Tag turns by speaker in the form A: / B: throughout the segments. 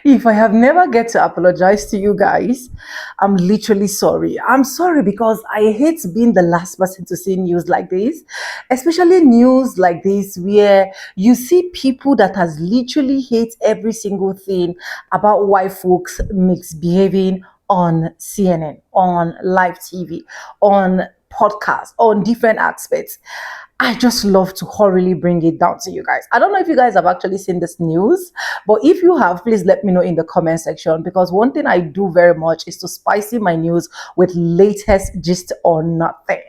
A: If I have never get to apologize to you guys, I'm literally sorry. I'm sorry because I hate being the last person to see news like this, especially news like this where you see people that has literally hate every single thing about why folks misbehaving on CNN, on live TV, on podcasts, on different aspects. I just love to thoroughly bring it down to you guys. I don't know if you guys have actually seen this news, but if you have, please let me know in the comment section because one thing I do very much is to spicy my news with latest gist or nothing.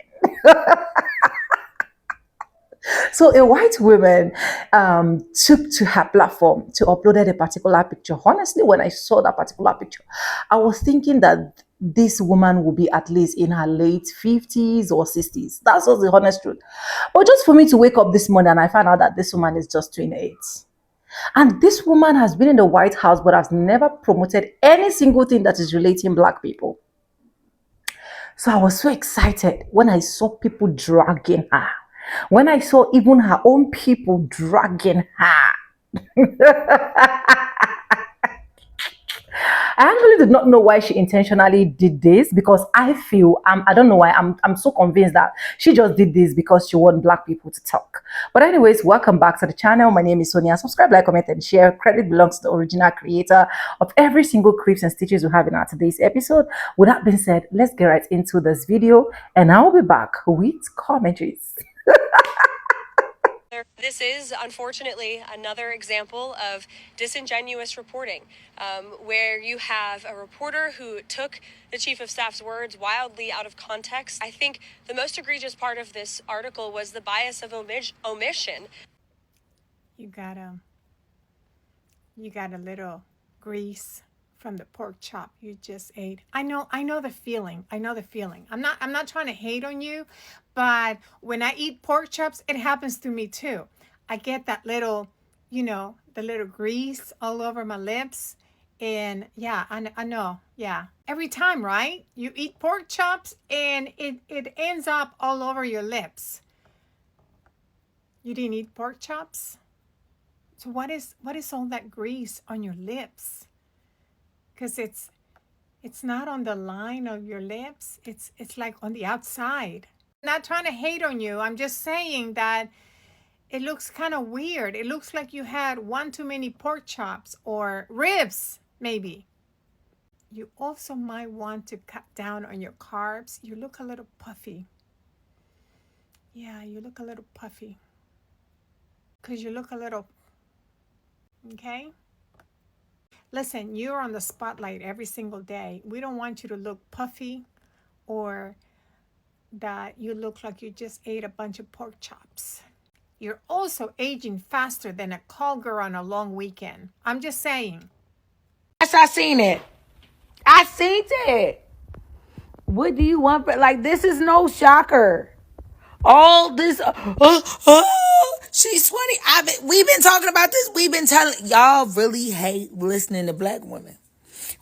A: So a white woman took to her platform to uploaded a particular picture. Honestly, when I saw that particular picture, I was thinking that this woman will be at least in her late 50s or 60s. That's just the honest truth. But just for me to wake up this morning and I find out that this woman is just 28. And this woman has been in the White House but has never promoted any single thing that is relating black people. So I was so excited when I saw people dragging her. When I saw even her own people dragging her. I actually did not know why she intentionally did this because I feel I don't know why I'm so convinced that she just did this because she wants black people to talk. But anyways, welcome back to the channel. My name is Sonia. Subscribe, like, comment, and share. Credit belongs to the original creator of every single clips and stitches we have in our today's episode. With that being said, let's get right into this video, and I'll be back with commentaries.
B: This is, unfortunately, another example of disingenuous reporting, where you have a reporter who took the chief of staff's words wildly out of context. I think the most egregious part of this article was the bias of omission.
C: You got a little grease from the pork chop you just ate. I know the feeling. I'm not trying to hate on you, but when I eat pork chops, it happens to me too. I get that little, the little grease all over my lips. And yeah, I know. Yeah. Every time, right? You eat pork chops and it ends up all over your lips. You didn't eat pork chops? So what is all that grease on your lips? Because it's not on the line of your lips. It's like on the outside. I'm not trying to hate on you. I'm just saying that it looks kind of weird. It looks like you had one too many pork chops or ribs, maybe. You also might want to cut down on your carbs. You look a little puffy. Yeah, you look a little puffy. Because you look a little, okay? Listen, you're on the spotlight every single day. We don't want you to look puffy or that you look like you just ate a bunch of pork chops. You're also aging faster than a call girl on a long weekend. I'm just saying.
D: Yes, I seen it. I seen it. What do you want? Like, this is no shocker. All this, she's 20. We've been talking about this. We've been telling y'all really hate listening to black women.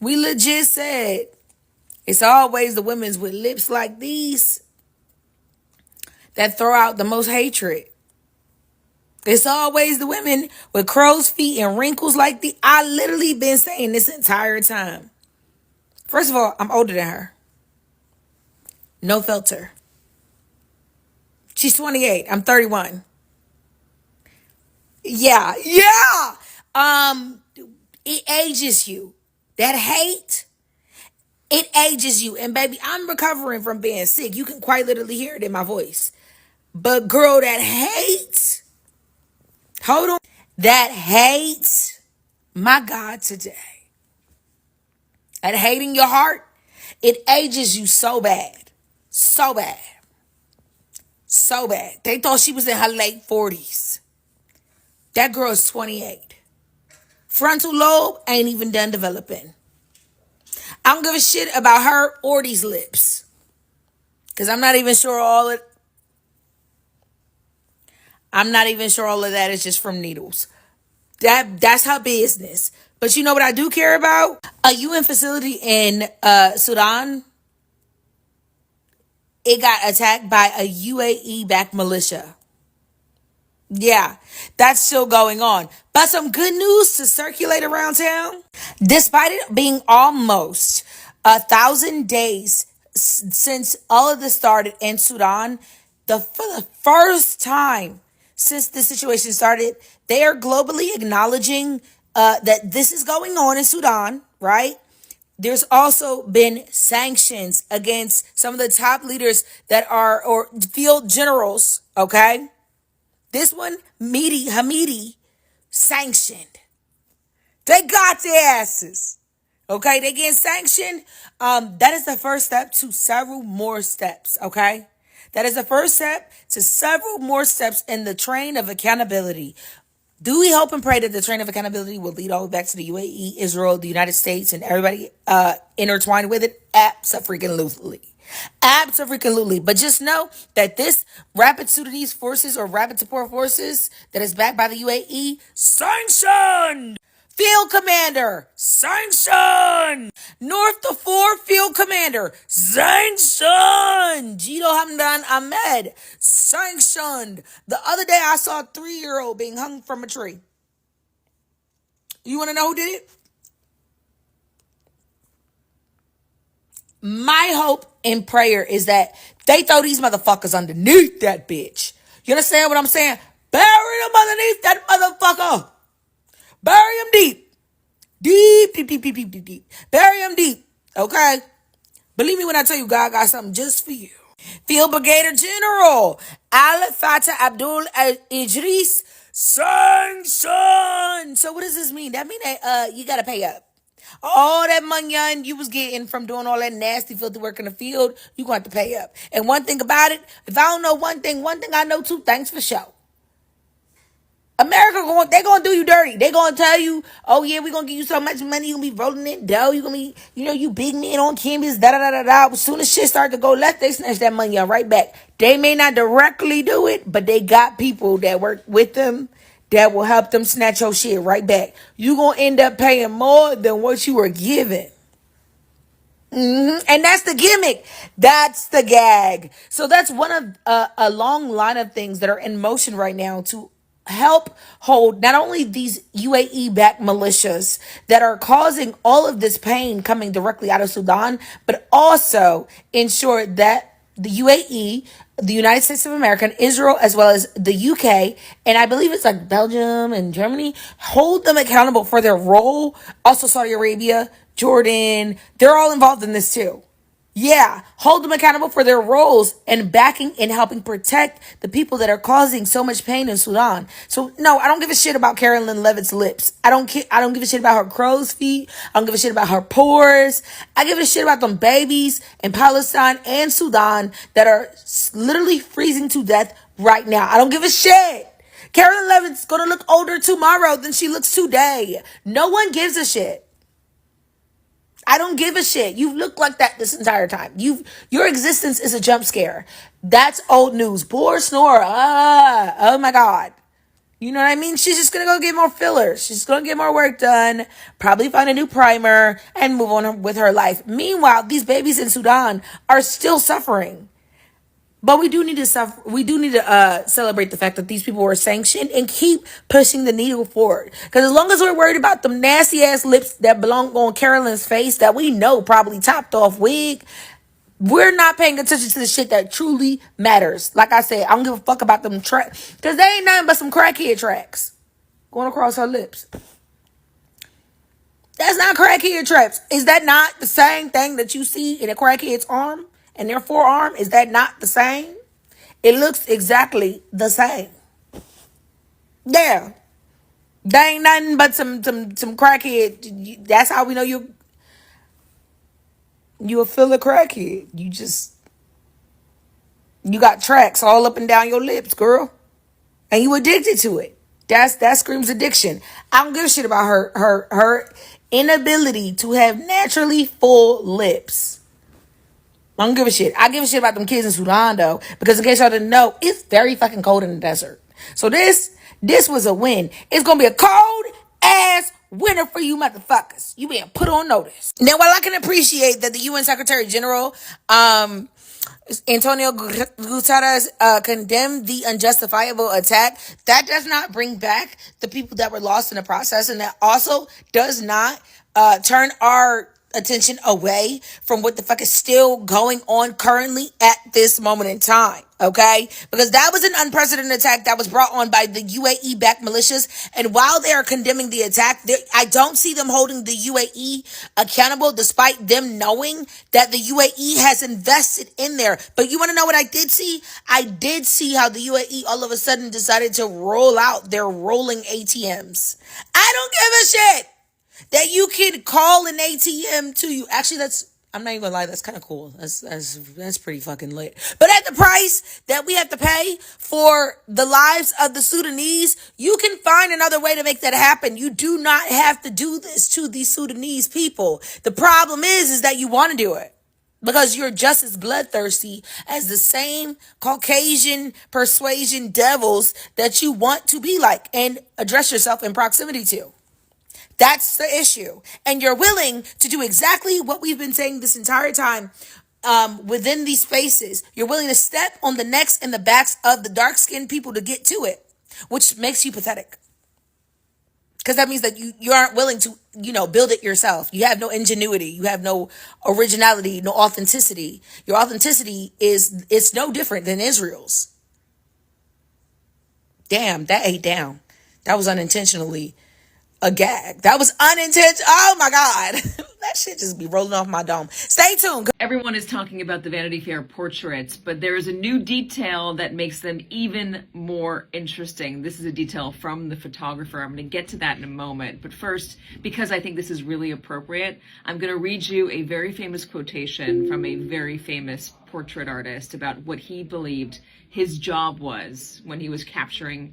D: We legit said it's always the women with lips like these that throw out the most hatred. It's always the women with crow's feet and wrinkles like the. I literally been saying this entire time. First of all, I'm older than her. No filter. She's 28. I'm 31. Yeah. It ages you. That hate, it ages you. And baby, I'm recovering from being sick. You can quite literally hear it in my voice. But girl, that hate, hold on. That hate, my God, today. That hate in your heart, it ages you so bad. So bad. So bad. They thought she was in her late 40s. That girl is 28. Frontal lobe ain't even done developing. I don't give a shit about her or these lips. Because I'm not even sure all of that is just from needles. That's her business. But you know what I do care about? A UN facility in Sudan. It got attacked by a UAE-backed militia. Yeah, that's still going on. But some good news to circulate around town. Despite it being almost 1,000 days since all of this started in Sudan, for the first time since the situation started, they are globally acknowledging that this is going on in Sudan, right? There's also been sanctions against some of the top leaders that are, or field generals, okay? This one, Hamidi, sanctioned. They got their asses. Okay, they getting sanctioned. That is the first step to several more steps. Okay, that is the first step to several more steps in the train of accountability. Do we hope and pray that the train of accountability will lead all the way back to the UAE, Israel, the United States, and everybody intertwined with it? Absolutely. Absolutely. But just know that this rapid Sudanese forces or rapid support forces that is backed by the UAE, sanctioned. Field Commander, sanctioned. North Darfur Field Commander, sanctioned. Jito Hamdan Ahmed, sanctioned. The other day I saw a 3-year-old being hung from a tree. You want to know who did it? My hope and prayer is that they throw these motherfuckers underneath that bitch. You understand what I'm saying? Bury them underneath that motherfucker. Bury them deep. Deep. Bury them deep. Okay? Believe me when I tell you God got something just for you. Field Brigadier General Al Fatah Abdul Idris sanctioned. So what does this mean? That mean that you gotta pay up. All that money you was getting from doing all that nasty filthy work in the field, you gonna have to pay up. And one thing about it, if I don't know one thing I know two things for sure. America they gonna do you dirty. They gonna tell you, oh yeah, we gonna give you so much money, you gonna be rolling in dough, you gonna be, you big man on campus, da. As soon as shit start to go left, they snatch that money right back. They may not directly do it, but they got people that work with them that will help them snatch your shit right back. You gonna end up paying more than what you were given. And that's the gimmick. That's the gag. So that's one of a long line of things that are in motion right now to help hold not only these UAE backed militias that are causing all of this pain coming directly out of Sudan, but also ensure that the UAE, the United States of America, and Israel, as well as the UK, and I believe it's like Belgium and Germany, hold them accountable for their role. Also Saudi Arabia, Jordan, they're all involved in this too. Yeah, hold them accountable for their roles and backing and helping protect the people that are causing so much pain in Sudan. So no, I don't give a shit about Carolyn Levitt's lips. I don't give a shit about her crow's feet. I don't give a shit about her pores. I give a shit about them babies in Palestine and Sudan that are literally freezing to death right now. I don't give a shit. Carolyn Levitt's gonna look older tomorrow than she looks today. No one gives a shit. I don't give a shit. You've looked like that this entire time. Your existence is a jump scare. That's old news. Bore snore. Oh my God. You know what I mean? She's just gonna go get more fillers. She's gonna get more work done, probably find a new primer, and move on with her life. Meanwhile, these babies in Sudan are still suffering. But we do need to suffer. We do need to celebrate the fact that these people were sanctioned and keep pushing the needle forward. Because as long as we're worried about them nasty ass lips that belong on Carolyn's face that we know probably topped off wig, we're not paying attention to the shit that truly matters. Like I said, I don't give a fuck about them tracks because they ain't nothing but some crackhead tracks going across her lips. That's not crackhead tracks. Is that not the same thing that you see in a crackhead's arm? And their forearm, is that not the same? It looks exactly the same. Yeah. They ain't nothing but some crackhead. That's how we know you a filler crackhead. You got tracks all up and down your lips, girl. And you addicted to it. That screams addiction. I don't give a shit about her inability to have naturally full lips. I don't give a shit. I give a shit about them kids in Sudan though, because in case y'all didn't know, it's very fucking cold in the desert. So this was a win. It's gonna be a cold ass winter for you motherfuckers. You being put on notice. Now, while I can appreciate that the UN Secretary General Antonio Guterres condemned the unjustifiable attack. That does not bring back the people that were lost in the process, and that also does not turn our attention away from what the fuck is still going on currently at this moment in time. Okay, because that was an unprecedented attack that was brought on by the UAE backed militias, and while they are condemning the attack, I don't see them holding the UAE accountable, despite them knowing that the UAE has invested in there. But you want to know what I did see? I did see how the UAE all of a sudden decided to roll out their rolling ATMs. I don't give a shit that you can call an ATM to you. Actually, I'm not even gonna lie, that's kind of cool. That's pretty fucking lit. But at the price that we have to pay for the lives of the Sudanese, you can find another way to make that happen. You do not have to do this to these Sudanese people. The problem is that you want to do it, because you're just as bloodthirsty as the same Caucasian persuasion devils that you want to be like and address yourself in proximity to. That's the issue. And you're willing to do exactly what we've been saying this entire time within these spaces. You're willing to step on the necks and the backs of the dark-skinned people to get to it, which makes you pathetic. Because that means that you aren't willing to, build it yourself. You have no ingenuity. You have no originality, no authenticity. Your authenticity it's no different than Israel's. Damn, that ate down. That was unintentionally a gag. That was unintentional. Oh my God. That shit just be rolling off my dome. Stay tuned.
B: Everyone is talking about the Vanity Fair portraits, but there is a new detail that makes them even more interesting. This is a detail from the photographer. I'm going to get to that in a moment. But first, because I think this is really appropriate, I'm going to read you a very famous quotation from a very famous portrait artist about what he believed his job was when he was capturing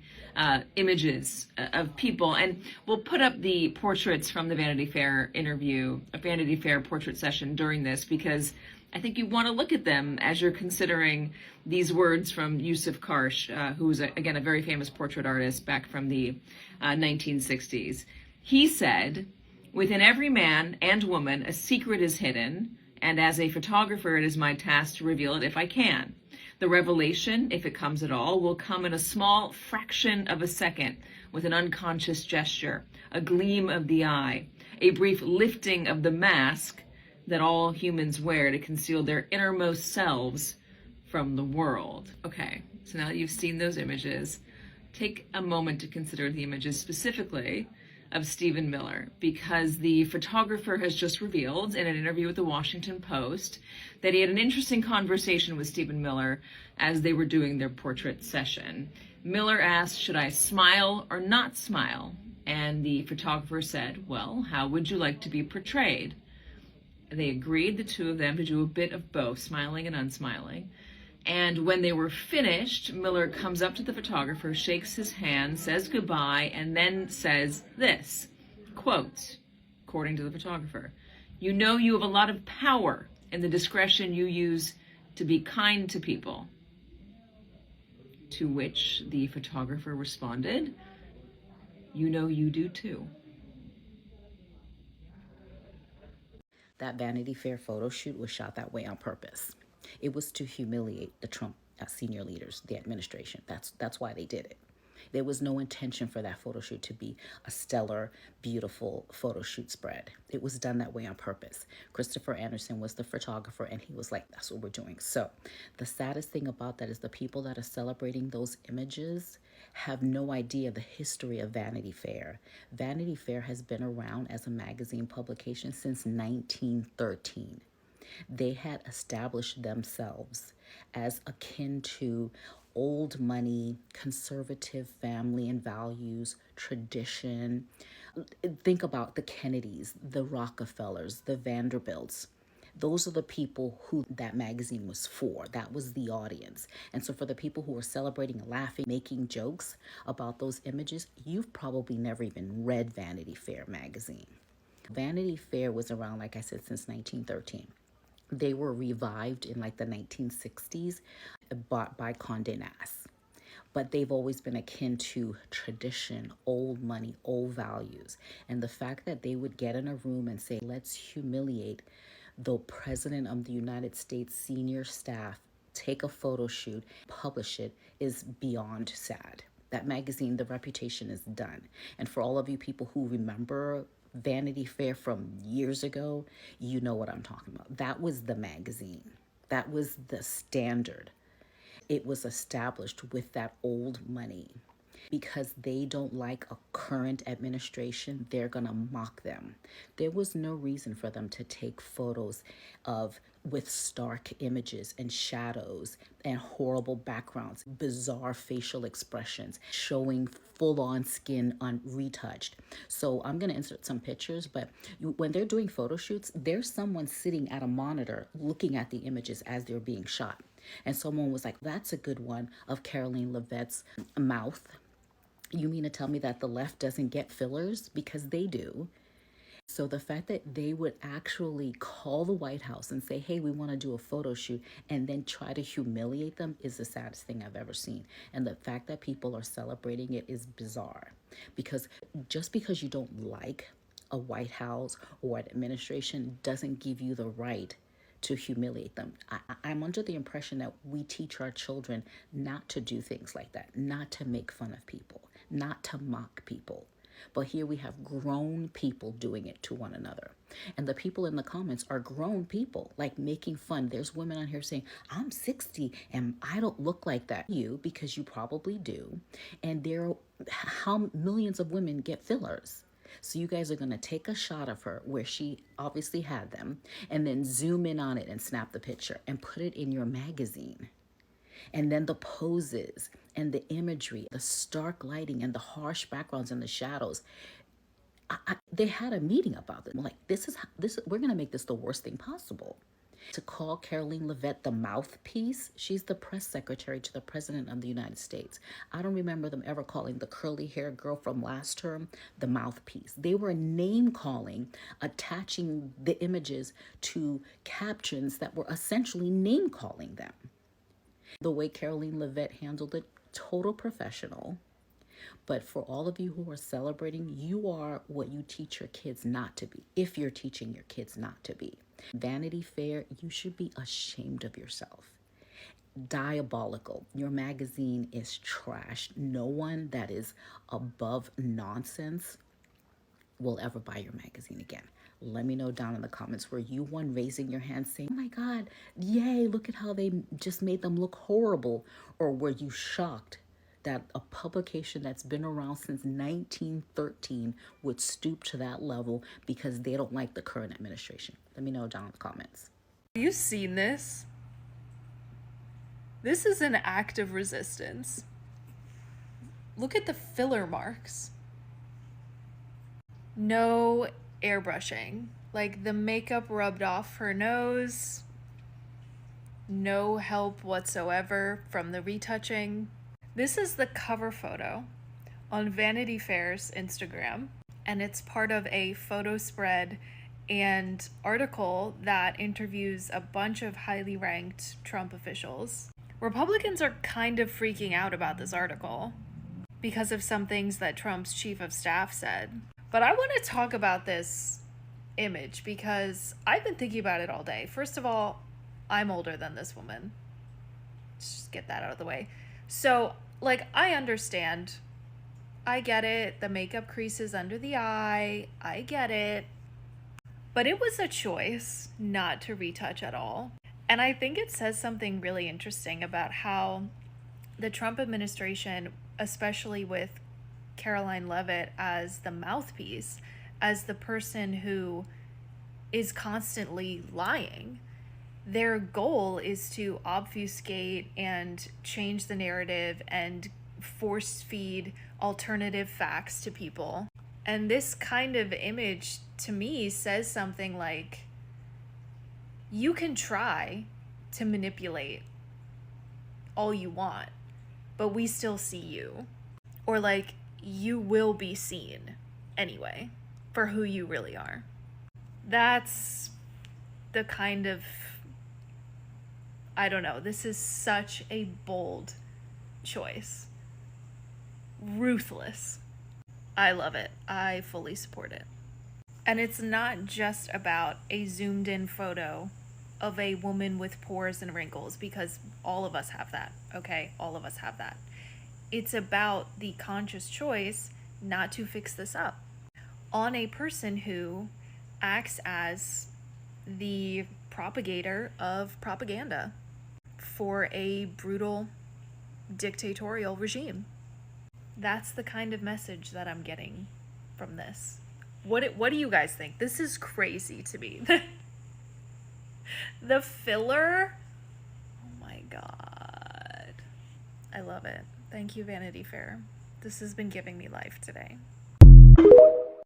B: images of people. And we'll put up the portraits from the Vanity Fair interview, a Vanity Fair portrait session during this, because I think you want to look at them as you're considering these words from Yusuf Karsh, who's, again, a very famous portrait artist back from the 1960s. He said, "Within every man and woman, a secret is hidden, and as a photographer, it is my task to reveal it if I can. The revelation, if it comes at all, will come in a small fraction of a second, with an unconscious gesture, a gleam of the eye, a brief lifting of the mask that all humans wear to conceal their innermost selves from the world." Okay, so now that you've seen those images, take a moment to consider the images specifically of Stephen Miller, because the photographer has just revealed in an interview with the Washington Post that he had an interesting conversation with Stephen Miller as they were doing their portrait session. Miller asked, "Should I smile or not smile?" And the photographer said, "Well, how would you like to be portrayed?" They agreed, the two of them, to do a bit of both, smiling and unsmiling. And when they were finished, Miller comes up to the photographer, shakes his hand, says goodbye, and then says this, quote, according to the photographer, "You know you have a lot of power in the discretion you use to be kind to people." To which the photographer responded, "You know you do too."
E: That Vanity Fair photo shoot was shot that way on purpose. It was to humiliate the Trump senior leaders, the administration. That's why they did it. There was no intention for that photo shoot to be a stellar, beautiful photo shoot spread. It was done that way on purpose. Christopher Anderson was the photographer, and he was like, that's what we're doing. So the saddest thing about that is the people that are celebrating those images have no idea the history of Vanity Fair. Vanity Fair has been around as a magazine publication since 1913. They had established themselves as akin to old money, conservative family and values, tradition. Think about the Kennedys, the Rockefellers, the Vanderbilts. Those are the people who that magazine was for. That was the audience. And so for the people who are celebrating, laughing, making jokes about those images, you've probably never even read Vanity Fair magazine. Vanity Fair was around, like I said, since 1913. They were revived in like the 1960s by Condé Nast. But they've always been akin to tradition, old money, old values. And the fact that they would get in a room and say, let's humiliate The President of the United States senior staff take a photo shoot, publish it, is beyond sad. That magazine, the reputation is done. And for all of you people who remember Vanity Fair from years ago, you know what I'm talking about. That was the magazine. That was the standard. It was established with that old money. Because they don't like a current administration, they're gonna mock them. There was no reason for them to take photos of with stark images and shadows and horrible backgrounds, bizarre facial expressions, showing full-on skin retouched. So I'm gonna insert some pictures, but when they're doing photo shoots, there's someone sitting at a monitor looking at the images as they're being shot. And someone was like, that's a good one of Caroline Levette's mouth. You mean to tell me that the left doesn't get fillers? Because they do. So the fact that they would actually call the White House and say, hey, we want to do a photo shoot, and then try to humiliate them is the saddest thing I've ever seen. And the fact that people are celebrating it is bizarre. Because just because you don't like a White House or an administration doesn't give you the right to humiliate them. I'm under the impression that we teach our children not to do things like that, not to make fun of people, not to mock people. But here we have grown people doing it to one another. And the people in the comments are grown people, like making fun. There's women on here saying, I'm 60 and I don't look like that. You, because you probably do. And how millions of women get fillers. So you guys are going to take a shot of her where she obviously had them and then zoom in on it and snap the picture and put it in your magazine. And then the poses and the imagery, the stark lighting and the harsh backgrounds and the shadows. They had a meeting about this. Like, we're going to make this the worst thing possible. To call Caroline Levitte the mouthpiece, she's the press secretary to the President of the United States. I don't remember them ever calling the curly-haired girl from last term the mouthpiece. They were name-calling, attaching the images to captions that were essentially name-calling them. The way Caroline Levitte handled it, total professional. But for all of you who are celebrating, you are what you teach your kids not to be, if you're teaching your kids not to be. Vanity Fair, you should be ashamed of yourself. Diabolical. Your magazine is trash. No one that is above nonsense will ever buy your magazine again. Let me know down in the comments, were you one raising your hand saying, oh my God, yay, look at how they just made them look horrible? Or were you shocked that a publication that's been around since 1913 would stoop to that level because they don't like the current administration? Let me know down in the comments.
B: Have you seen this? This is an act of resistance. Look at the filler marks. No airbrushing. Like, the makeup rubbed off her nose. No help whatsoever from the retouching. This is the cover photo on Vanity Fair's Instagram, and it's part of a photo spread and article that interviews a bunch of highly ranked Trump officials. Republicans are kind of freaking out about this article because of some things that Trump's chief of staff said. But I want to talk about this image because I've been thinking about it all day. First of all, I'm older than this woman. Just get that out of the way. So, like, I understand. I get it. The makeup creases under the eye. I get it. But it was a choice not to retouch at all. And I think it says something really interesting about how the Trump administration, especially with Caroline Levitte as the mouthpiece, as the person who is constantly lying, their goal is to obfuscate and change the narrative and force feed alternative facts to people. And this kind of image, to me, says something like, you can try to manipulate all you want, but we still see you. Or like, you will be seen anyway for who you really are. That's the kind of, I don't know, this is such a bold choice. Ruthless. I love it. I fully support it.
F: And it's not just about a zoomed in photo of a woman with pores and wrinkles, because all of us have that, okay? All of us have that. It's about the conscious choice not to fix this up on a person who acts as the propagator of propaganda for a brutal dictatorial regime. That's the kind of message that I'm getting from this. What do you guys think? This is crazy to me. The filler? Oh my god. I love it. Thank you, Vanity Fair. This has been giving me life today.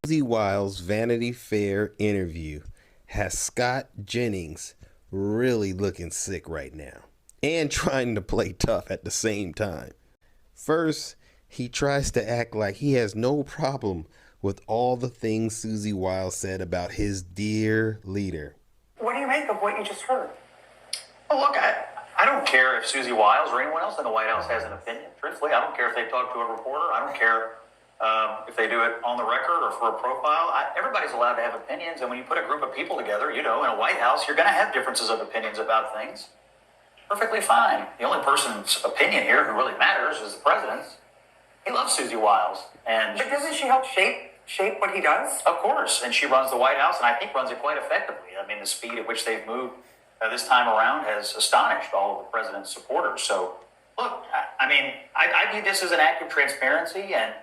G: Susie Wiles' Vanity Fair interview has Scott Jennings really looking sick right now and trying to play tough at the same time. First, he tries to act like he has no problem with all the things Susie Wiles said about his dear leader.
H: What do you make of what you just heard?
I: Well, look, I don't care if Susie Wiles or anyone else in the White House has an opinion. Truthfully, I don't care if they talk to a reporter. I don't care if they do it on the record or for a profile. Everybody's allowed to have opinions, and when you put a group of people together, in a White House, you're going to have differences of opinions about things. Perfectly fine. The only person's opinion here who really matters is the president's. He loves Susie Wiles,
H: but doesn't she help shape what he does?
I: Of course, and she runs the White House, and I think runs it quite effectively. I mean, the speed at which they've moved this time around has astonished all of the president's supporters. So, look, I view this as an act of transparency, and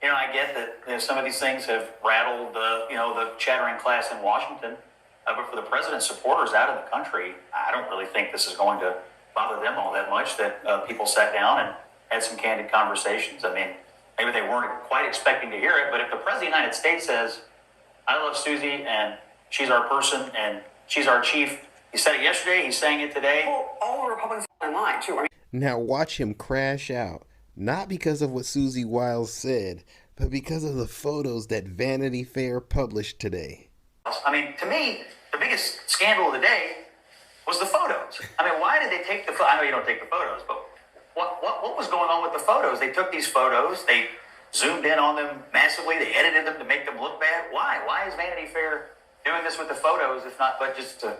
I: I get that some of these things have rattled the chattering class in Washington, but for the president's supporters out in the country, I don't really think this is going to bother them all that much. That people sat down and had some candid conversations. I mean, maybe they weren't quite expecting to hear it, but if the President of the United States says, I love Susie, and she's our person, and she's our chief, he said it yesterday, he's saying it today.
H: Well, all the Republicans are in line, too.
G: Now watch him crash out, not because of what Susie Wiles said, but because of the photos that Vanity Fair published today.
I: I mean, to me, the biggest scandal of the day was the photos. I mean, why did they take the photos? I know you don't take the photos, but what was going on with the photos? They took these photos, they zoomed in on them massively, they edited them to make them look bad. Why? Why is Vanity Fair doing this with the photos, if not but just to,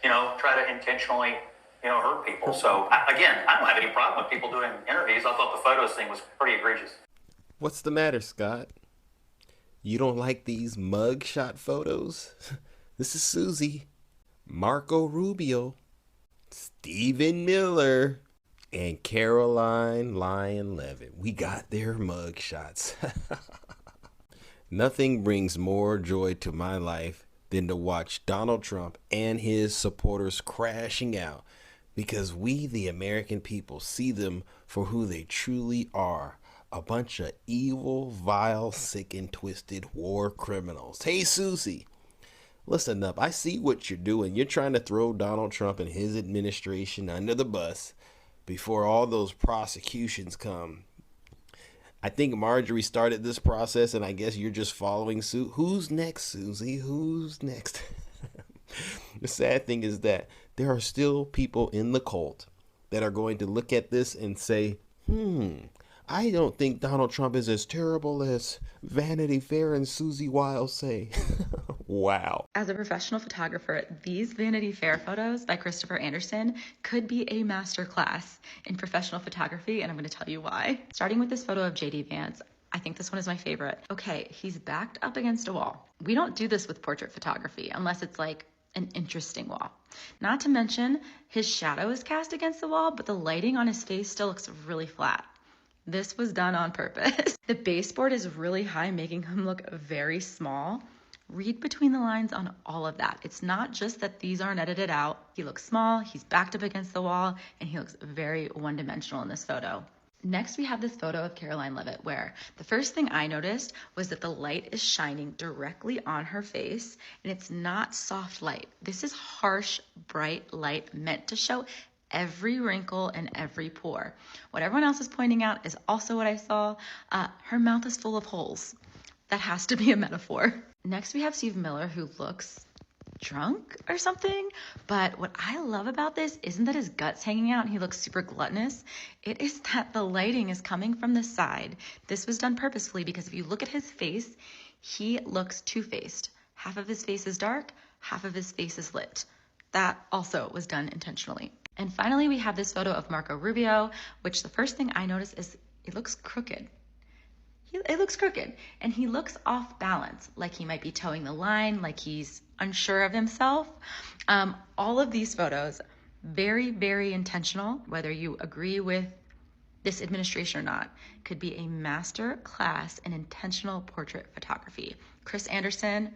I: try to intentionally, hurt people? So, again, I don't have any problem with people doing interviews. I thought the photos thing was pretty egregious.
G: What's the matter, Scott? You don't like these mugshot photos? This is Susie, Marco Rubio, Stephen Miller, and Caroline Lyon Levitt. We got their mugshots. Nothing brings more joy to my life than to watch Donald Trump and his supporters crashing out, because we, the American people, see them for who they truly are. A bunch of evil, vile, sick, and twisted war criminals. Hey, Susie, listen up. I see what you're doing. You're trying to throw Donald Trump and his administration under the bus before all those prosecutions come. I think Marjorie started this process, and I guess you're just following suit. Who's next, Susie? Who's next? The sad thing is that there are still people in the cult that are going to look at this and say, I don't think Donald Trump is as terrible as Vanity Fair and Susie Wiles say. Wow.
J: As a professional photographer, these Vanity Fair photos by Christopher Anderson could be a masterclass in professional photography, and I'm going to tell you why. Starting with this photo of JD Vance, I think this one is my favorite. Okay, he's backed up against a wall. We don't do this with portrait photography unless it's like an interesting wall. Not to mention, his shadow is cast against the wall, but the lighting on his face still looks really flat. This was done on purpose. The baseboard is really high, making him look very small. Read between the lines on all of that. It's not just that these aren't edited out. He looks small, he's backed up against the wall, and he looks very one-dimensional in this photo. Next, we have this photo of Caroline Levitt, where the first thing I noticed was that the light is shining directly on her face, and it's not soft light. This is harsh, bright light meant to show every wrinkle and every pore. What everyone else is pointing out is also what I saw. Her mouth is full of holes. That has to be a metaphor. Next, we have Steve Miller, who looks drunk or something. But what I love about this isn't that his gut's hanging out and he looks super gluttonous. It is that the lighting is coming from the side. This was done purposefully because if you look at his face, he looks two-faced. Half of his face is dark, half of his face is lit. That also was done intentionally. And finally, we have this photo of Marco Rubio, which the first thing I notice is it looks crooked. It looks crooked, and he looks off balance, like he might be towing the line, like he's unsure of himself. All of these photos, very, very intentional, whether you agree with this administration or not, could be a master class in intentional portrait photography. Chris Anderson,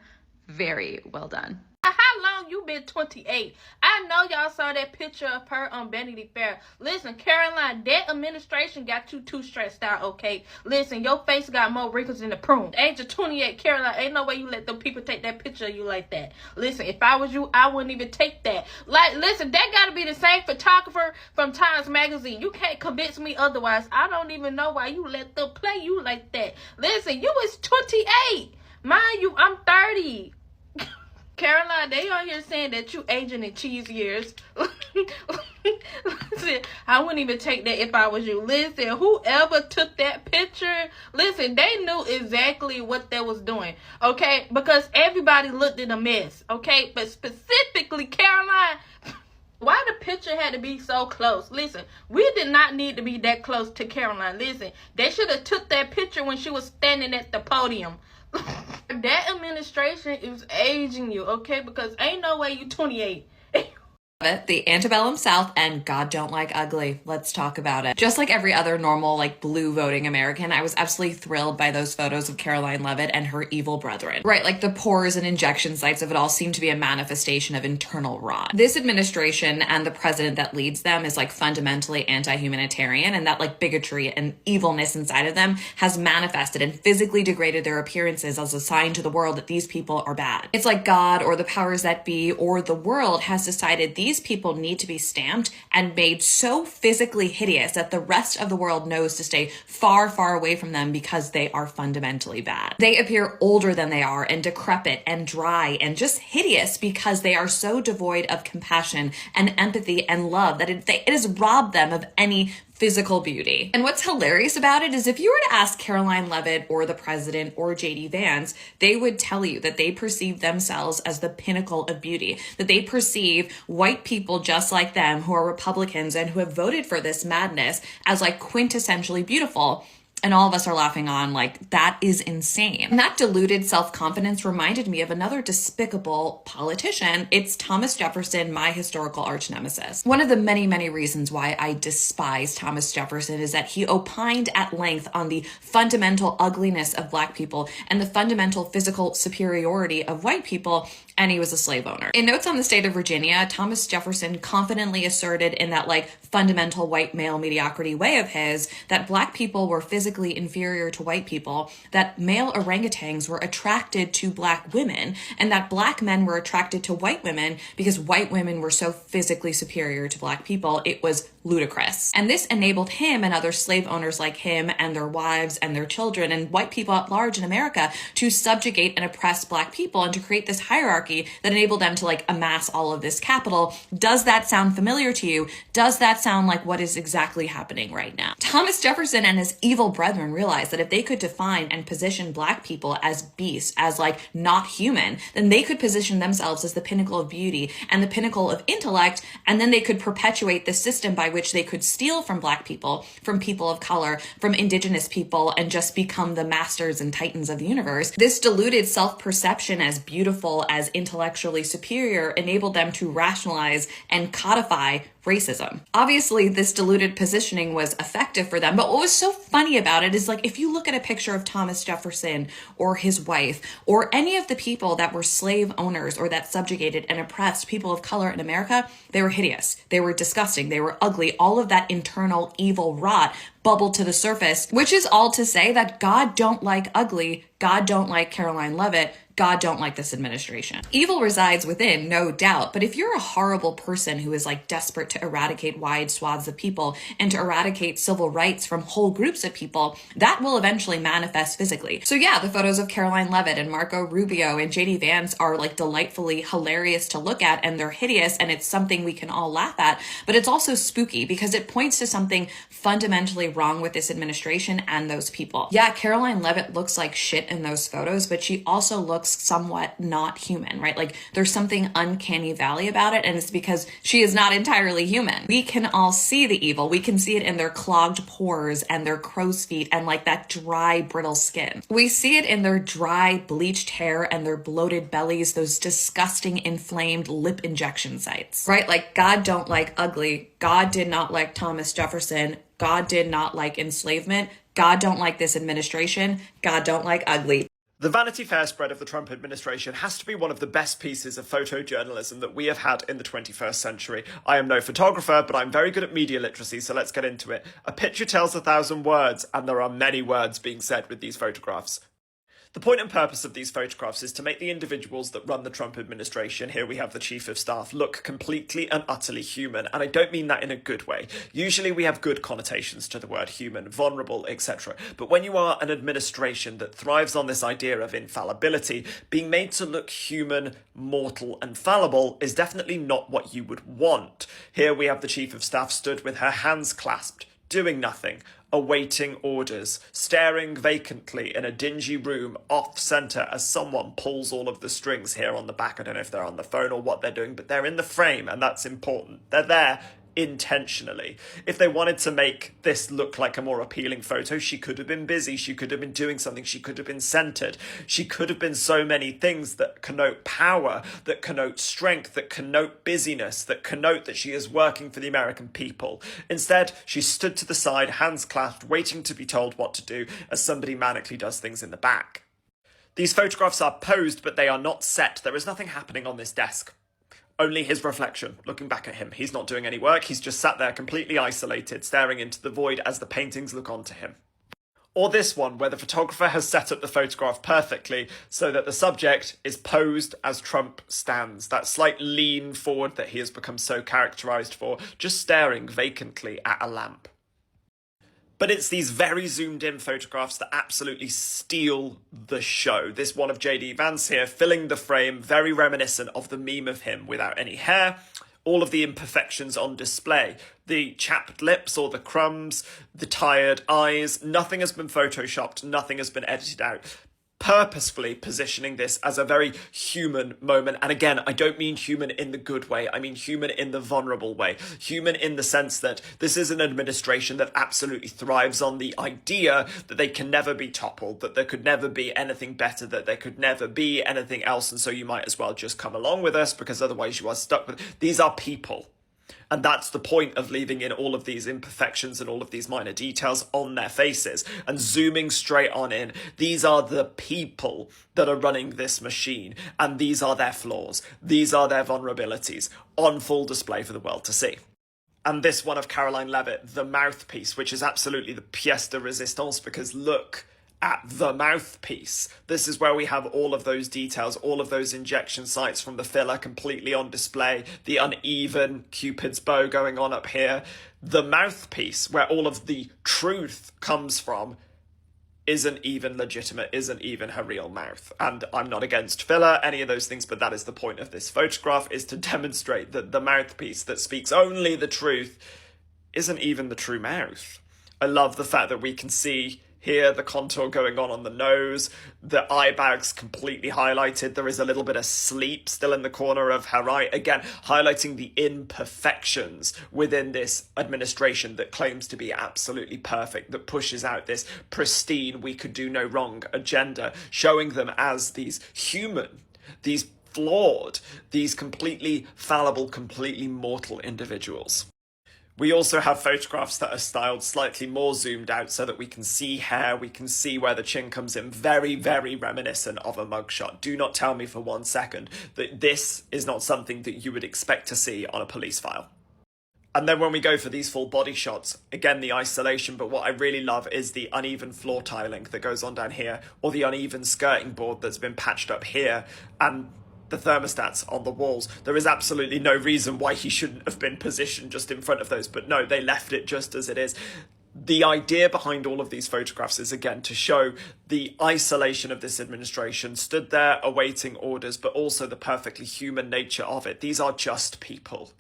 J: very well done.
K: How long you been 28? I know y'all saw that picture of her on Vanity Fair. Listen, Caroline, that administration got you too stressed out, okay? Listen, your face got more wrinkles than the prune. Age of 28, Caroline, ain't no way you let them people take that picture of you like that. Listen, if I was you, I wouldn't even take that. Like, listen, that gotta be the same photographer from Times Magazine. You can't convince me otherwise. I don't even know why you let them play you like that. Listen, you was 28. Mind you, I'm 30. Caroline, they on here saying that you aging in cheese years. Listen, I wouldn't even take that if I was you. Listen, whoever took that picture, listen, they knew exactly what they was doing, okay? Because everybody looked at a mess, okay? But specifically, Caroline, why the picture had to be so close? Listen, we did not need to be that close to Caroline. Listen, they should have took that picture when she was standing at the podium. That administration is aging you, okay? Because ain't no way you 28.
L: The antebellum South and God don't like ugly. Let's talk about it. Just like every other normal, like blue voting American, I was absolutely thrilled by those photos of Caroline Leavitt and her evil brethren. Right, like the pores and injection sites of it all seem to be a manifestation of internal rot. This administration and the president that leads them is like fundamentally anti-humanitarian, and that like bigotry and evilness inside of them has manifested and physically degraded their appearances as a sign to the world that these people are bad. It's like God or the powers that be or the world has decided these people need to be stamped and made so physically hideous that the rest of the world knows to stay far, far away from them because they are fundamentally bad. They appear older than they are and decrepit and dry and just hideous because they are so devoid of compassion and empathy and love that it has robbed them of any physical beauty. And what's hilarious about it is if you were to ask Caroline Leavitt or the president or JD Vance, they would tell you that they perceive themselves as the pinnacle of beauty, that they perceive white people just like them who are Republicans and who have voted for this madness as like quintessentially beautiful. And all of us are laughing on, like, that is insane. And that deluded self-confidence reminded me of another despicable politician. It's Thomas Jefferson, my historical arch nemesis. One of the many, many reasons why I despise Thomas Jefferson is that he opined at length on the fundamental ugliness of Black people and the fundamental physical superiority of white people, and he was a slave owner. In Notes on the State of Virginia, Thomas Jefferson confidently asserted in that, like, fundamental white male mediocrity way of his that Black people were physically inferior to white people, that male orangutans were attracted to Black women, and that Black men were attracted to white women because white women were so physically superior to Black people. It was ludicrous. And this enabled him and other slave owners like him and their wives and their children and white people at large in America to subjugate and oppress Black people and to create this hierarchy that enabled them to like amass all of this capital. Does that sound familiar to you? Does that sound like what is exactly happening right now? Thomas Jefferson and his evil brethren realized that if they could define and position Black people as beasts, as like not human, then they could position themselves as the pinnacle of beauty and the pinnacle of intellect, and then they could perpetuate the system by which they could steal from Black people, from people of color, from indigenous people, and just become the masters and titans of the universe. This deluded self-perception as beautiful, as intellectually superior, enabled them to rationalize and codify racism. Obviously, this diluted positioning was effective for them, but what was so funny about it is like if you look at a picture of Thomas Jefferson or his wife or any of the people that were slave owners or that subjugated and oppressed people of color in America, they were hideous, they were disgusting, they were ugly. All of that internal evil rot bubbled to the surface, which is all to say that God don't like ugly, God don't like Caroline Leavitt, God don't like this administration. Evil resides within, no doubt, but if you're a horrible person who is like desperate to eradicate wide swaths of people and to eradicate civil rights from whole groups of people, that will eventually manifest physically. So yeah, the photos of Caroline Leavitt and Marco Rubio and JD Vance are like delightfully hilarious to look at, and they're hideous, and it's something we can all laugh at, but it's also spooky because it points to something fundamentally wrong with this administration and those people. Yeah, Caroline Leavitt looks like shit in those photos, but she also looks looks somewhat not human, right? Like there's something uncanny valley about it, and it's because she is not entirely human. We can all see the evil. We can see it in their clogged pores and their crow's feet and like that dry, brittle skin. We see it in their dry, bleached hair and their bloated bellies, those disgusting, inflamed lip injection sites, right? Like God don't like ugly. God did not like Thomas Jefferson. God did not like enslavement. God don't like this administration. God don't like ugly.
M: The Vanity Fair spread of the Trump administration has to be one of the best pieces of photojournalism that we have had in the 21st century. I am no photographer, but I'm very good at media literacy, so let's get into it. A picture tells 1,000 words, and there are many words being said with these photographs. The point and purpose of these photographs is to make the individuals that run the Trump administration, here we have the chief of staff, look completely and utterly human, and I don't mean that in a good way. Usually we have good connotations to the word human, vulnerable, etc. But when you are an administration that thrives on this idea of infallibility, being made to look human, mortal, and fallible is definitely not what you would want. Here we have the chief of staff stood with her hands clasped, doing nothing, awaiting orders, staring vacantly in a dingy room off-centre as someone pulls all of the strings here on the back. I don't know if they're on the phone or what they're doing, but they're in the frame, and that's important. They're there intentionally. If they wanted to make this look like a more appealing photo, she could have been busy, she could have been doing something, she could have been centered, she could have been so many things that connote power, that connote strength, that connote busyness, that connote that she is working for the American people. Instead, she stood to the side, hands clasped, waiting to be told what to do as somebody manically does things in the back. These photographs are posed, but they are not set. There is nothing happening on this desk. Only his reflection, looking back at him. He's not doing any work, he's just sat there completely isolated, staring into the void as the paintings look onto him. Or this one, where the photographer has set up the photograph perfectly so that the subject is posed as Trump stands. That slight lean forward that he has become so characterised for, just staring vacantly at a lamp. But it's these very zoomed in photographs that absolutely steal the show. This one of JD Vance here, filling the frame, very reminiscent of the meme of him without any hair. All of the imperfections on display. The chapped lips or the crumbs, the tired eyes. Nothing has been photoshopped, nothing has been edited out. Purposefully positioning this as a very human moment. And again, I don't mean human in the good way. I mean human in the vulnerable way. Human in the sense that this is an administration that absolutely thrives on the idea that they can never be toppled, that there could never be anything better, that there could never be anything else. And so you might as well just come along with us because otherwise you are stuck with... These are people. And that's the point of leaving in all of these imperfections and all of these minor details on their faces and zooming straight on in. These are the people that are running this machine, and these are their flaws. These are their vulnerabilities on full display for the world to see. And this one of Caroline Levitt, the mouthpiece, which is absolutely the pièce de résistance, because look at the mouthpiece. This is where we have all of those details, all of those injection sites from the filler completely on display, the uneven Cupid's bow going on up here. The mouthpiece, where all of the truth comes from, isn't even legitimate, isn't even her real mouth. And I'm not against filler, any of those things, but that is the point of this photograph, is to demonstrate that the mouthpiece that speaks only the truth isn't even the true mouth. I love the fact that we can see here the contour going on the nose, the eye bags completely highlighted. There is a little bit of sleep still in the corner of her eye. Again, highlighting the imperfections within this administration that claims to be absolutely perfect, that pushes out this pristine, we could do no wrong agenda, showing them as these human, these flawed, these completely fallible, completely mortal individuals. We also have photographs that are styled slightly more zoomed out so that we can see hair, we can see where the chin comes in, very, very reminiscent of a mugshot. Do not tell me for 1 second that this is not something that you would expect to see on a police file. And then when we go for these full body shots, again, the isolation, but what I really love is the uneven floor tiling that goes on down here, or the uneven skirting board that's been patched up here, and the thermostats on the walls. There is absolutely no reason why he shouldn't have been positioned just in front of those, but no, they left it just as it is. The idea behind all of these photographs is, again, to show the isolation of this administration, stood there awaiting orders, but also the perfectly human nature of it. These are just people.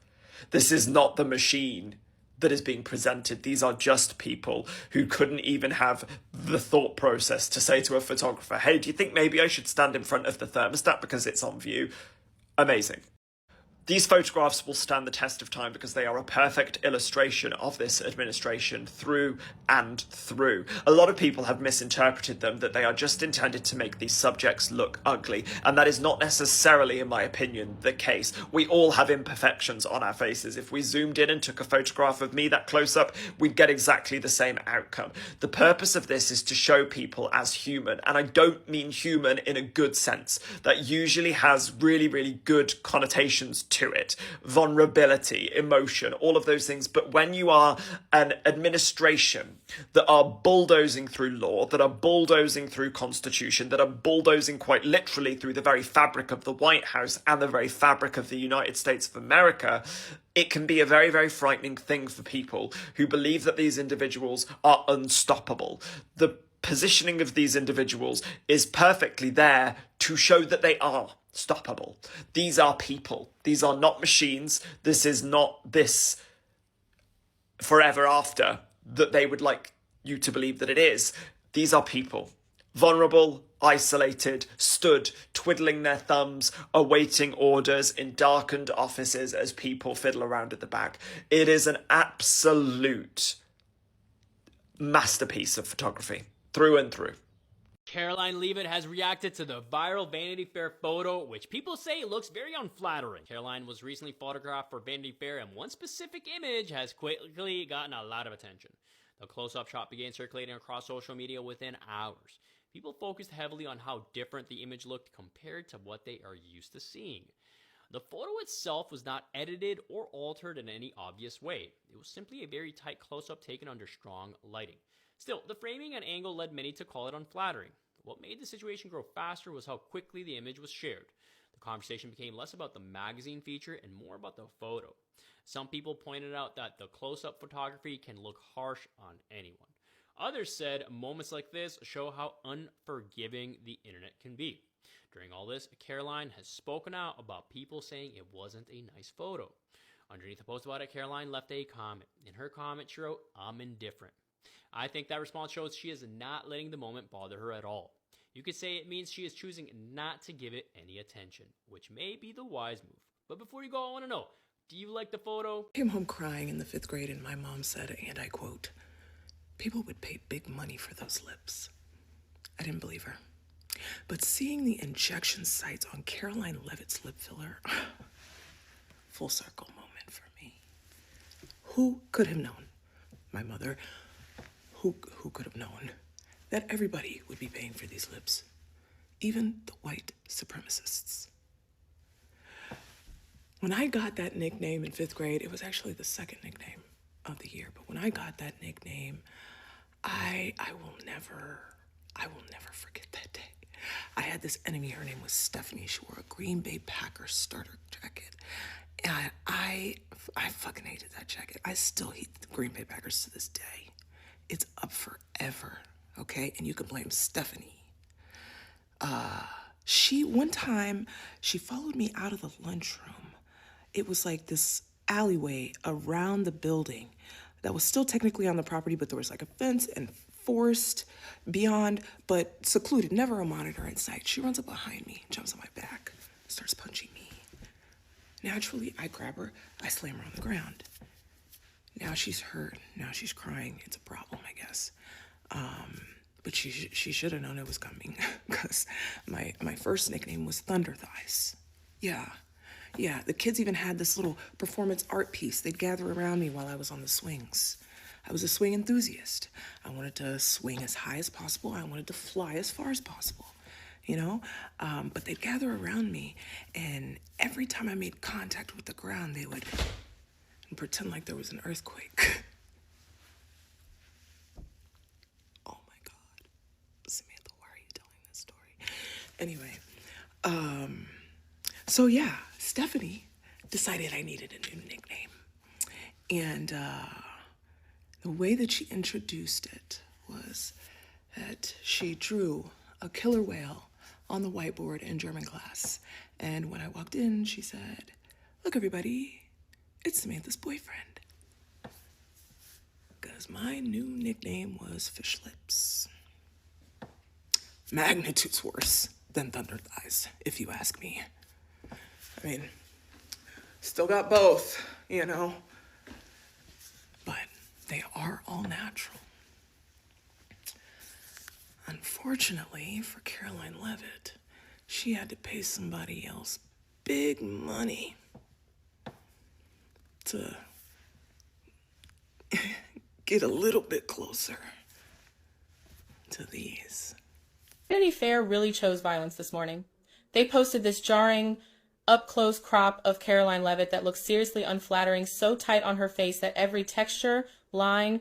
M: This is not the machine that is being presented. These are just people who couldn't even have the thought process to say to a photographer, hey, do you think maybe I should stand in front of the thermostat because it's on view? Amazing. These photographs will stand the test of time because they are a perfect illustration of this administration through and through. A lot of people have misinterpreted them, that they are just intended to make these subjects look ugly, and that is not necessarily, in my opinion, the case. We all have imperfections on our faces. If we zoomed in and took a photograph of me that close up, we'd get exactly the same outcome. The purpose of this is to show people as human, and I don't mean human in a good sense. That usually has really, really good connotations to it. Vulnerability, emotion, all of those things. But when you are an administration that are bulldozing through law, that are bulldozing through constitution, that are bulldozing quite literally through the very fabric of the White House and the very fabric of the United States of America, it can be a very, very frightening thing for people who believe that these individuals are unstoppable. The positioning of these individuals is perfectly there to show that they are stoppable. These are people. These are not machines. This is not this forever after that they would like you to believe that it is. These are people. Vulnerable, isolated, stood, twiddling their thumbs, awaiting orders in darkened offices as people fiddle around at the back. It is an absolute masterpiece of photography, through and through.
N: Caroline Leavitt has reacted to the viral Vanity Fair photo, which people say looks very unflattering. Caroline was recently photographed for Vanity Fair, and one specific image has quickly gotten a lot of attention. The close-up shot began circulating across social media within hours. People focused heavily on how different the image looked compared to what they are used to seeing. The photo itself was not edited or altered in any obvious way. It was simply a very tight close-up taken under strong lighting. Still, the framing and angle led many to call it unflattering. What made the situation grow faster was how quickly the image was shared. The conversation became less about the magazine feature and more about the photo. Some people pointed out that the close-up photography can look harsh on anyone. Others said moments like this show how unforgiving the internet can be. During all this, Caroline has spoken out about people saying it wasn't a nice photo. Underneath the post about it, Caroline left a comment. In her comment, she wrote, "I'm indifferent." I think that response shows she is not letting the moment bother her at all. You could say it means she is choosing not to give it any attention, which may be the wise move. But before you go, I want to know, do you like the photo?
O: I came home crying in the 5th grade and my mom said, and I quote, "People would pay big money for those lips." I didn't believe her. But seeing the injection sites on Caroline Leavitt's lip filler, full circle moment for me. Who could have known? My mother. Who could have known that everybody would be paying for these lips? Even the white supremacists. When I got that nickname in 5th grade, it was actually the second nickname of the year. But when I got that nickname, I will never forget that day. I had this enemy, her name was Stephanie. She wore a Green Bay Packers starter jacket. And I fucking hated that jacket. I still hate the Green Bay Packers to this day. It's up forever, okay? And you can blame Stephanie. One time, she followed me out of the lunchroom. It was like this alleyway around the building that was still technically on the property, but there was like a fence and forest beyond, but secluded, never a monitor in sight. She runs up behind me, jumps on my back, starts punching me. Naturally, I grab her, I slam her on the ground. Now she's hurt. Now she's crying. It's a problem, I guess. But she should have known it was coming because my first nickname was Thunder Thighs. Yeah. The kids even had this little performance art piece. They'd gather around me while I was on the swings. I was a swing enthusiast. I wanted to swing as high as possible. I wanted to fly as far as possible, you know? But they'd gather around me, and every time I made contact with the ground, they would pretend like there was an earthquake. Oh my God. Samantha, why are you telling this story? Anyway, so yeah, Stephanie decided I needed a new nickname. And the way that she introduced it was that she drew a killer whale on the whiteboard in German class. And when I walked in, she said, "Look, everybody, it's Samantha's boyfriend." because my new nickname was Fish Lips. Magnitudes worse than Thunder Thighs, if you ask me. I mean, still got both, you know, but they are all natural. Unfortunately for Caroline Levitt, she had to pay somebody else big money to get a little bit closer to these.
P: Vanity Fair really chose violence this morning. They posted this jarring, up-close crop of Caroline Levitt that looks seriously unflattering, so tight on her face that every texture, line,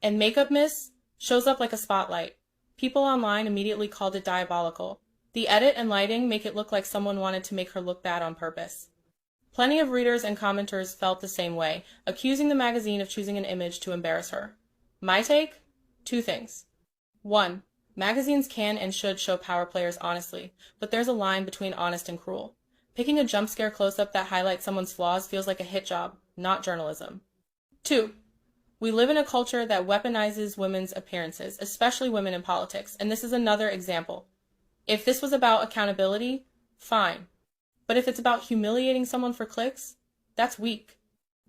P: and makeup miss shows up like a spotlight. People online immediately called it diabolical. The edit and lighting make it look like someone wanted to make her look bad on purpose. Plenty of readers and commenters felt the same way, accusing the magazine of choosing an image to embarrass her. My take? 2 things. 1. Magazines can and should show power players honestly, but there's a line between honest and cruel. Picking a jump scare close-up that highlights someone's flaws feels like a hit job, not journalism. 2. We live in a culture that weaponizes women's appearances, especially women in politics, and this is another example. If this was about accountability, fine. But if it's about humiliating someone for clicks, that's weak.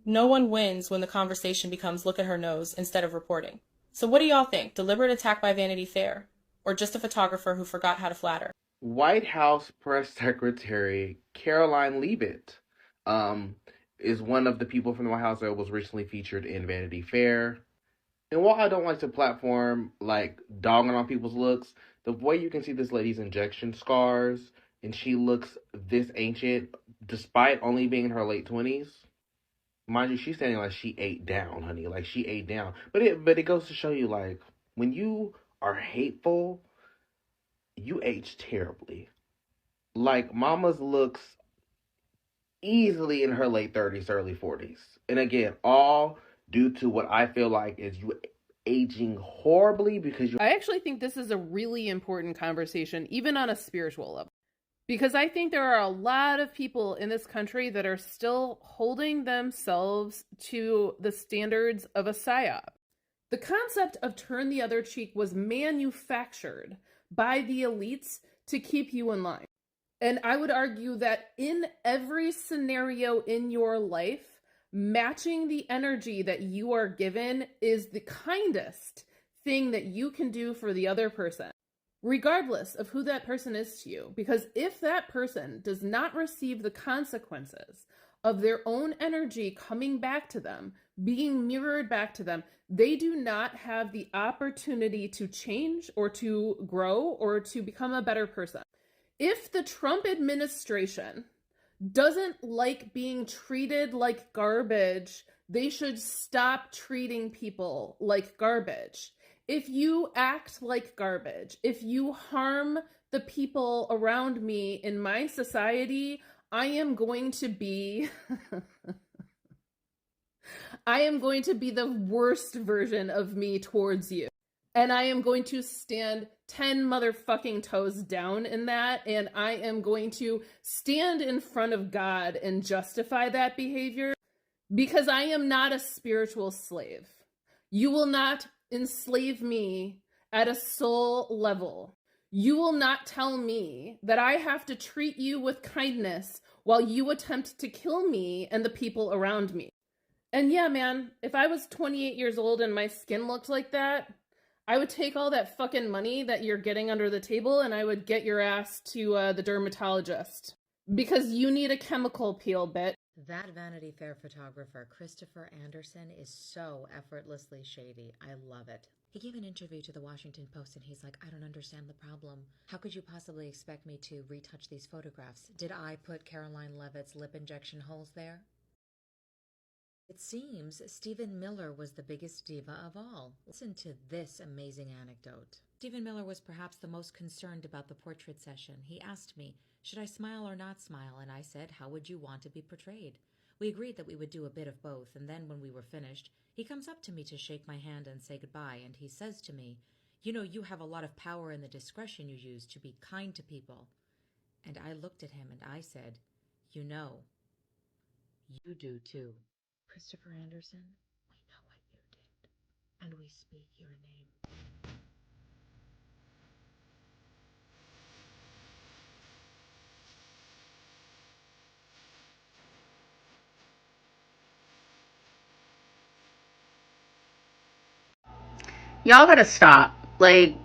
P: No one wins when the conversation becomes look at her nose instead of reporting. So what do y'all think? Deliberate attack by Vanity Fair? Or just a photographer who forgot how to flatter?
Q: White House Press Secretary Caroline Leavitt is one of the people from the White House that was recently featured in Vanity Fair. And while I don't like to platform like dogging on people's looks, the way you can see this lady's injection scars and she looks this ancient despite only being in her late 20s. Mind you, she's standing like she ate down, honey. Like she ate down. But it goes to show you, like, when you are hateful, you age terribly. Like, Mama's looks easily in her late 30s, early 40s. And again, all due to what I feel like is you aging horribly because you.
R: I actually think this is a really important conversation, even on a spiritual level. Because I think there are a lot of people in this country that are still holding themselves to the standards of a psyop. The concept of turn the other cheek was manufactured by the elites to keep you in line. And I would argue that in every scenario in your life, matching the energy that you are given is the kindest thing that you can do for the other person, regardless of who that person is to you. Because if that person does not receive the consequences of their own energy coming back to them, being mirrored back to them, they do not have the opportunity to change or to grow or to become a better person. If the Trump administration doesn't like being treated like garbage, they should stop treating people like garbage. If you act like garbage, if you harm the people around me in my society, I am going to be the worst version of me towards you. And I am going to stand 10 motherfucking toes down in that, and I am going to stand in front of God and justify that behavior, because I am not a spiritual slave. You will not enslave me at a soul level. You will not tell me that I have to treat you with kindness while you attempt to kill me and the people around me. And yeah, man, if I was 28 years old and my skin looked like that, I would take all that fucking money that you're getting under the table and I would get your ass to the dermatologist. Because you need a chemical peel, bitch.
E: That Vanity Fair photographer, Christopher Anderson, is so effortlessly shady. I love it. He gave an interview to the Washington Post and he's like, I don't understand the problem. How could you possibly expect me to retouch these photographs? Did I put Caroline Levitt's lip injection holes there? It seems Stephen Miller was the biggest diva of all. Listen to this amazing anecdote. Stephen Miller was perhaps the most concerned about the portrait session. He asked me, should I smile or not smile? And I said, how would you want to be portrayed? We agreed that we would do a bit of both, and then when we were finished, he comes up to me to shake my hand and say goodbye, and he says to me, you know, you have a lot of power in the discretion you use to be kind to people. And I looked at him and I said, you know, you do too. Christopher Anderson, we know what you did. and we speak your name.
S: Y'all gotta stop. Like,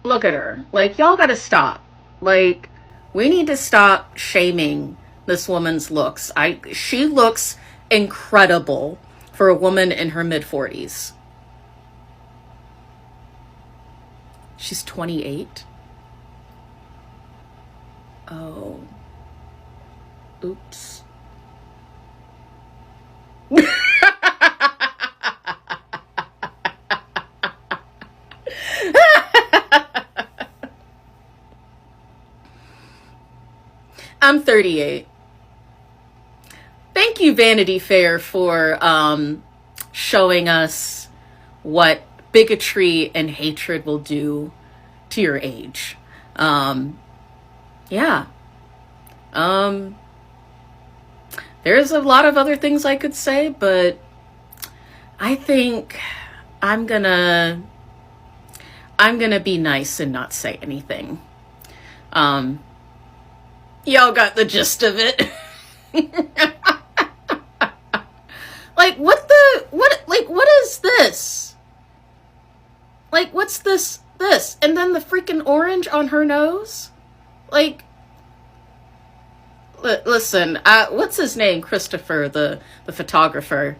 S: look at her. Like, y'all gotta stop. Like, we need to stop shaming this woman's looks. She looks incredible for a woman in her mid 40s. She's 28. Oh. Oops. I'm 38. Thank you, Vanity Fair, for showing us what bigotry and hatred will do to your age. Yeah. There's a lot of other things I could say, but I think I'm gonna be nice and not say anything. Y'all got the gist of it. Like, what is this? Like, what's this? And then the freaking orange on her nose? Like, listen, what's his name? Christopher, the photographer.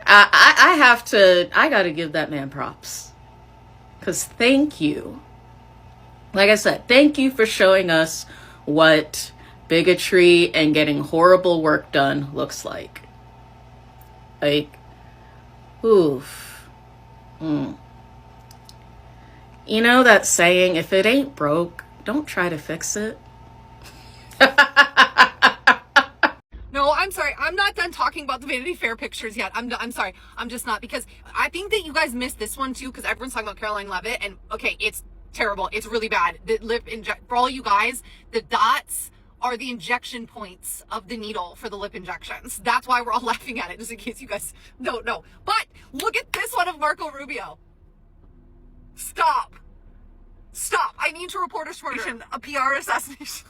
S: I gotta give that man props. Because thank you. Like I said, thank you for showing us what bigotry and getting horrible work done looks like. Like, oof. You know that saying, if it ain't broke, don't try to fix it?
T: No, I'm sorry. I'm not done talking about the Vanity Fair pictures yet. I'm sorry. I'm just not, because I think that you guys missed this one too, because everyone's talking about Caroline Levitt, and okay, it's terrible. It's really bad. The lip for all you guys, the dots are the injection points of the needle for the lip injections. That's why we're all laughing at it, just in case you guys don't know. But look at this one of Marco Rubio. Stop. I need to report a PR assassination.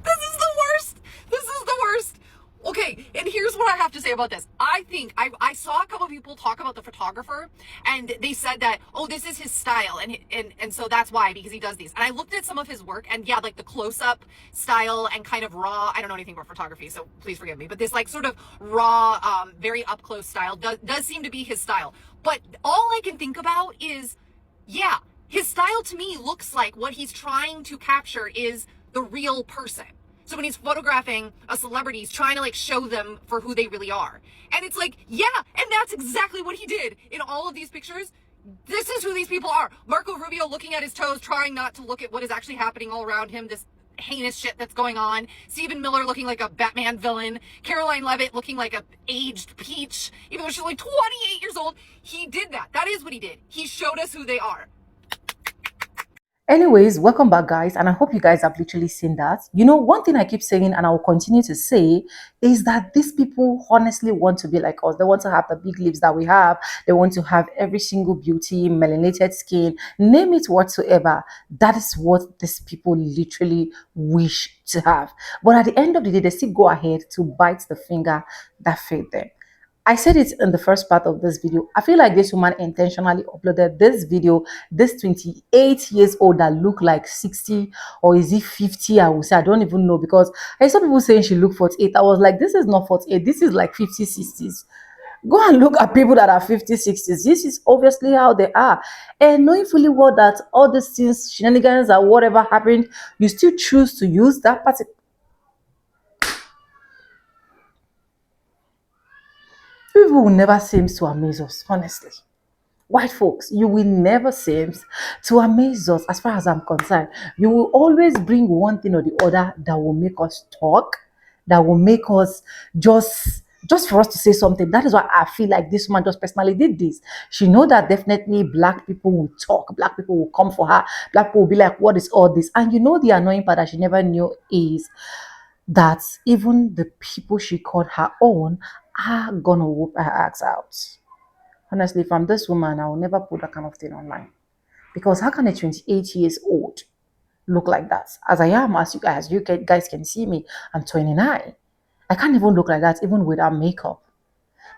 T: This is the worst. Okay, and here's what I have to say about this. I think I saw a couple of people talk about the photographer, and they said that, oh, this is his style, and so that's why, because he does these. And I looked at some of his work, and yeah, like the close-up style and kind of raw. I don't know anything about photography, so please forgive me. But this like sort of raw, very up-close style does seem to be his style. But all I can think about is, yeah, his style to me looks like what he's trying to capture is the real person. So when he's photographing a celebrity, he's trying to like show them for who they really are. And it's like, yeah, and that's exactly what he did in all of these pictures. This is who these people are. Marco Rubio looking at his toes, trying not to look at what is actually happening all around him, this heinous shit that's going on. Stephen Miller looking like a Batman villain. Caroline Levitt looking like a aged peach, even though she's only 28 years old. He did that. That is what he did. He showed us who they are.
A: Anyways, welcome back, guys, and I hope you guys have literally seen that. You know, one thing I keep saying, and I will continue to say, is that these people honestly want to be like us. They want to have the big lips that we have. They want to have every single beauty, melanated skin, name it whatsoever. That is what these people literally wish to have. But at the end of the day, they still go ahead to bite the finger that fed them. I said it in the first part of this video. I feel like this woman intentionally uploaded this video, this 28 years old that look like 60, or is it 50? I would say, I don't even know, because I saw people saying she looked 48. I was like, this is not 48, this is like 50, 60s. Go and look at people that are 50, 60s. This is obviously how they are. And knowing fully well that all these things, shenanigans or whatever happened, you still choose to use that particular. People will never seem to amaze us, honestly. White folks, you will never seem to amaze us as far as I'm concerned. You will always bring one thing or the other that will make us talk, that will make us just for us to say something. That is why I feel like this woman just personally did this. She know that definitely black people will talk, black people will come for her, black people will be like, what is all this? And you know the annoying part that she never knew is that even the people she called her own are gonna whoop her ass out. Honestly, if I'm this woman, I will never put that kind of thing online. Because how can a 28 years old look like that? As I am, as you guys can see me, I'm 29. I can't even look like that even without makeup.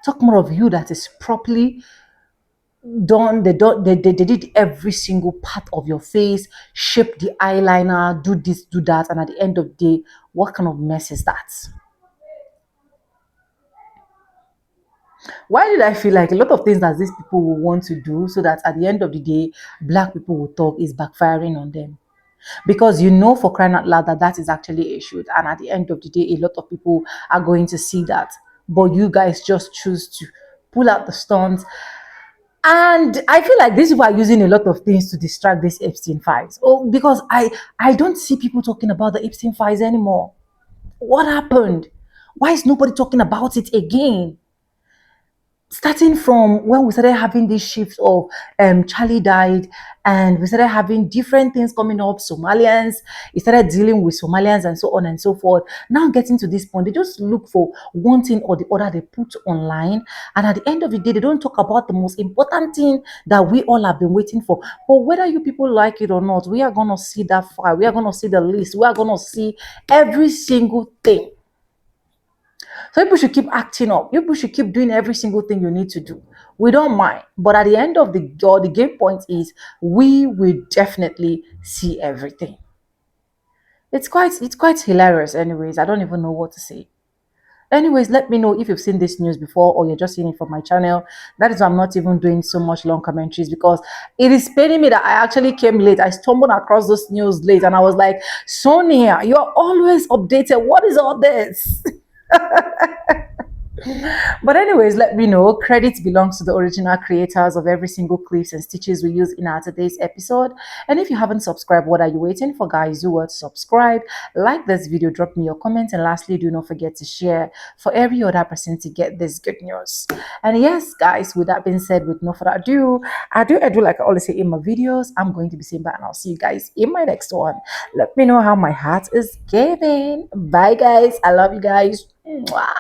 A: Talk more of you that is properly done. They did every single part of your face, shape the eyeliner, do this, do that, and at the end of the day, what kind of mess is that? Why did I feel like a lot of things that these people will want to do so that at the end of the day, black people will talk is backfiring on them? Because you know for crying out loud that that is actually a shoot, and at the end of the day, a lot of people are going to see that. But you guys just choose to pull out the stunts. And I feel like these people are using a lot of things to distract these Epstein files. Oh, because I don't see people talking about the Epstein files anymore. What happened? Why is nobody talking about it again? Starting from when we started having these shifts of Charlie died, and we started having different things coming up, Somalians, he started dealing with Somalians and so on and so forth. Now getting to this point, they just look for one thing or the other they put online, and at the end of the day, they don't talk about the most important thing that we all have been waiting for. But whether you people like it or not, we are gonna see that file, we are gonna see the list, we are gonna see every single thing. So people should keep acting up. People should keep doing every single thing you need to do. We don't mind. But at the end of the game point is we will definitely see everything. It's quite hilarious anyways. I don't even know what to say. Anyways, let me know if you've seen this news before or you're just seeing it from my channel. That is why I'm not even doing so much long commentaries, because it is paining me that I actually came late. I stumbled across this news late and I was like, Sonia, you're always updated. What is all this? But anyways, let me know. Credit belongs to the original creators of every single clips and stitches we use in our today's episode. And if you haven't subscribed, what are you waiting for, guys? Do what? Subscribe, like this video, drop me your comments, and lastly, do not forget to share for every other person to get this good news. And yes, guys, with that being said, with no further ado, I do like I always say in my videos, I'm going to be saying bye, and I'll see you guys in my next one. Let me know how my heart is giving. Bye, guys. I love you guys. Mwah.